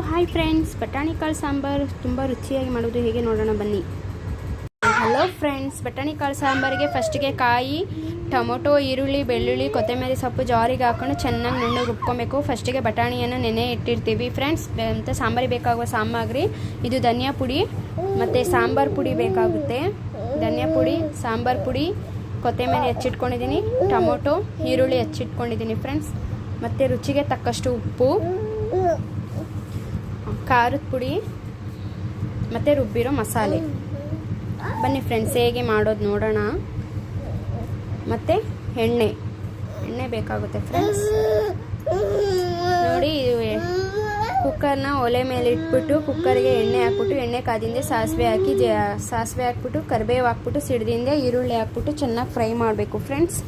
Hi friends, ಬಟಾಣಿ ಕಾಳು ಸಾಂಬಾರು ತುಂಬ ರುಚಿಯಾಗಿ ಮಾಡೋದು ಹೇಗೆ ನೋಡೋಣ ಬನ್ನಿ. ಹಲೋ ಫ್ರೆಂಡ್ಸ್, ಬಟಾಣಿ ಕಾಳು ಸಾಂಬಾರಿಗೆ ಫಸ್ಟಿಗೆ ಕಾಯಿ, ಟೊಮೊಟೊ, ಈರುಳ್ಳಿ, ಬೆಳ್ಳುಳ್ಳಿ, ಕೊತ್ತಂಬರಿ ಸೊಪ್ಪು ಜಾರಿಗೆ ಹಾಕೊಂಡು ಚೆನ್ನಾಗಿ ನುಣ್ಣಗೆ ರುಬ್ಕೊಬೇಕು. ಫಸ್ಟಿಗೆ ಬಟಾಣಿಯನ್ನು ನೆನೆ ಇಟ್ಟಿರ್ತೀವಿ ಫ್ರೆಂಡ್ಸ್. ಮತ್ತು ಸಾಂಬಾರಿಗೆ ಬೇಕಾಗುವ ಸಾಮಗ್ರಿ ಇದು: ಧನಿಯಾ ಪುಡಿ ಮತ್ತು ಸಾಂಬಾರು ಪುಡಿ ಬೇಕಾಗುತ್ತೆ. ಧನಿಯಾ ಪುಡಿ, ಸಾಂಬಾರು ಪುಡಿ, ಕೊತ್ತಂಬರಿ ಹೆಚ್ಚಿಟ್ಕೊಂಡಿದ್ದೀನಿ, ಟೊಮೊಟೊ, ಈರುಳ್ಳಿ ಹೆಚ್ಚಿಟ್ಕೊಂಡಿದ್ದೀನಿ ಫ್ರೆಂಡ್ಸ್. ಮತ್ತು ರುಚಿಗೆ ತಕ್ಕಷ್ಟು ಉಪ್ಪು, ಖಾರದ ಪುಡಿ ಮತ್ತು ರುಬ್ಬಿರೋ ಮಸಾಲೆ. ಬನ್ನಿ ಫ್ರೆಂಡ್ಸ್, ಹೇಗೆ ಮಾಡೋದು ನೋಡೋಣ. ಮತ್ತು ಎಣ್ಣೆ ಬೇಕಾಗುತ್ತೆ ಫ್ರೆಂಡ್ಸ್. ನೋಡಿ, ಕುಕ್ಕರ್ನ ಒಲೆ ಮೇಲೆ ಇಟ್ಬಿಟ್ಟು ಕುಕ್ಕರ್ಗೆ ಎಣ್ಣೆ ಹಾಕ್ಬಿಟ್ಟು, ಎಣ್ಣೆ ಕಾದಿಂದೆ ಸಾಸಿವೆ ಹಾಕ್ಬಿಟ್ಟು ಕರಿಬೇವು ಹಾಕ್ಬಿಟ್ಟು ಸಿಡ್ದಿಂದೆ ಈರುಳ್ಳಿ ಹಾಕ್ಬಿಟ್ಟು ಚೆನ್ನಾಗಿ ಫ್ರೈ ಮಾಡಬೇಕು ಫ್ರೆಂಡ್ಸ್.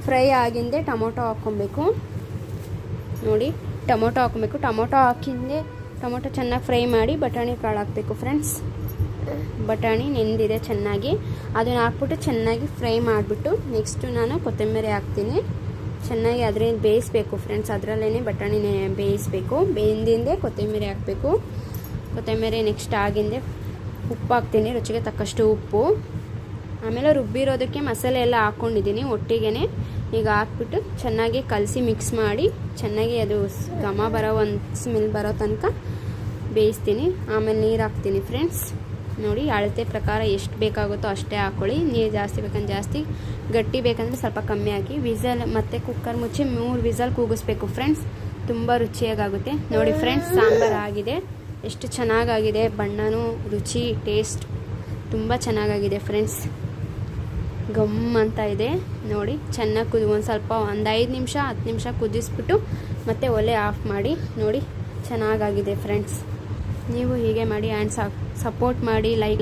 ಫ್ರೈ ಆಗಿಂದೆ ಟೊಮೊಟೊ ಹಾಕ್ಕೊಬೇಕು. ನೋಡಿ, ಟೊಮೊಟೊ ಹಾಕ್ಕೊಬೇಕು. ಟೊಮೊಟೊ ಚೆನ್ನಾಗಿ ಫ್ರೈ ಮಾಡಿ ಬಟಾಣಿ ಕಾಳು ಹಾಕಬೇಕು ಫ್ರೆಂಡ್ಸ್. ಬಟಾಣಿ ನೆಂದಿದೆ ಚೆನ್ನಾಗಿ, ಅದನ್ನು ಹಾಕ್ಬಿಟ್ಟು ಚೆನ್ನಾಗಿ ಫ್ರೈ ಮಾಡಿಬಿಟ್ಟು ನೆಕ್ಸ್ಟು ನಾನು ಕೊತ್ತಂಬರಿ ಹಾಕ್ತೀನಿ. ಚೆನ್ನಾಗಿ ಅದರಲ್ಲಿ ಬೇಯಿಸಬೇಕು ಫ್ರೆಂಡ್ಸ್. ಅದರಲ್ಲೇ ಬಟಾಣಿನೇ ಬೇಯಿಸಬೇಕು. ಬೆಂದಿಂದೆ ಕೊತ್ತಂಬರಿ ಹಾಕಬೇಕು. ಕೊತ್ತಂಬರಿ ನೆಕ್ಸ್ಟ್ ಆಗಿಂದೆ ಉಪ್ಪು ಹಾಕ್ತೀನಿ, ರುಚಿಗೆ ತಕ್ಕಷ್ಟು ಉಪ್ಪು. ಆಮೇಲೆ ರುಬ್ಬಿರೋದಕ್ಕೆ ಮಸಾಲೆ ಎಲ್ಲ ಹಾಕ್ಕೊಂಡಿದ್ದೀನಿ ಒಟ್ಟಿಗೆ. ಈಗ ಹಾಕ್ಬಿಟ್ಟು ಚೆನ್ನಾಗಿ ಕಲಸಿ ಮಿಕ್ಸ್ ಮಾಡಿ ಚೆನ್ನಾಗಿ ಅದು ಘಮ ಬರೋ ಒಂದು ಸ್ಮೆಲ್ ಬರೋ ತನಕ ಬೇಯಿಸ್ತೀನಿ. ಆಮೇಲೆ ನೀರು ಹಾಕ್ತೀನಿ ಫ್ರೆಂಡ್ಸ್. ನೋಡಿ, ಅಳತೆ ಪ್ರಕಾರ ಎಷ್ಟು ಬೇಕಾಗುತ್ತೋ ಅಷ್ಟೇ ಹಾಕ್ಕೊಳ್ಳಿ. ನೀರು ಜಾಸ್ತಿ ಬೇಕಂದ್ರೆ ಜಾಸ್ತಿ, ಗಟ್ಟಿ ಬೇಕಂದರೆ ಸ್ವಲ್ಪ ಕಮ್ಮಿ ಹಾಕಿ. ವಿಸಲ್ ಮತ್ತು ಕುಕ್ಕರ್ ಮುಚ್ಚಿ 3 ವಿಸಲ್ ಕೂಗಿಸ್ಬೇಕು ಫ್ರೆಂಡ್ಸ್. ತುಂಬ ರುಚಿಯಾಗುತ್ತೆ. ನೋಡಿ ಫ್ರೆಂಡ್ಸ್, ಸಾಂಬಾರು ಆಗಿದೆ. ಎಷ್ಟು ಚೆನ್ನಾಗಾಗಿದೆ. ಬಣ್ಣನೂ, ರುಚಿ, ಟೇಸ್ಟ್ ತುಂಬ ಚೆನ್ನಾಗಾಗಿದೆ ಫ್ರೆಂಡ್ಸ್. ಗಮ್ ಅಂತ ಇದೆ. ನೋಡಿ, ಚೆನ್ನಾಗಿ ಒಂದು 5 ನಿಮಿಷ 10 ನಿಮಿಷ ಕುದಿಸ್ಬಿಟ್ಟು ಮತ್ತೆ ಒಲೆ ಆಫ್ ಮಾಡಿ. ನೋಡಿ, ಚೆನ್ನಾಗಾಗಿದೆ ಫ್ರೆಂಡ್ಸ್. ನೀವು ಹೀಗೆ ಮಾಡಿ ಆ್ಯಂಡ್ ಸಪೋರ್ಟ್ ಮಾಡಿ, ಲೈಕ್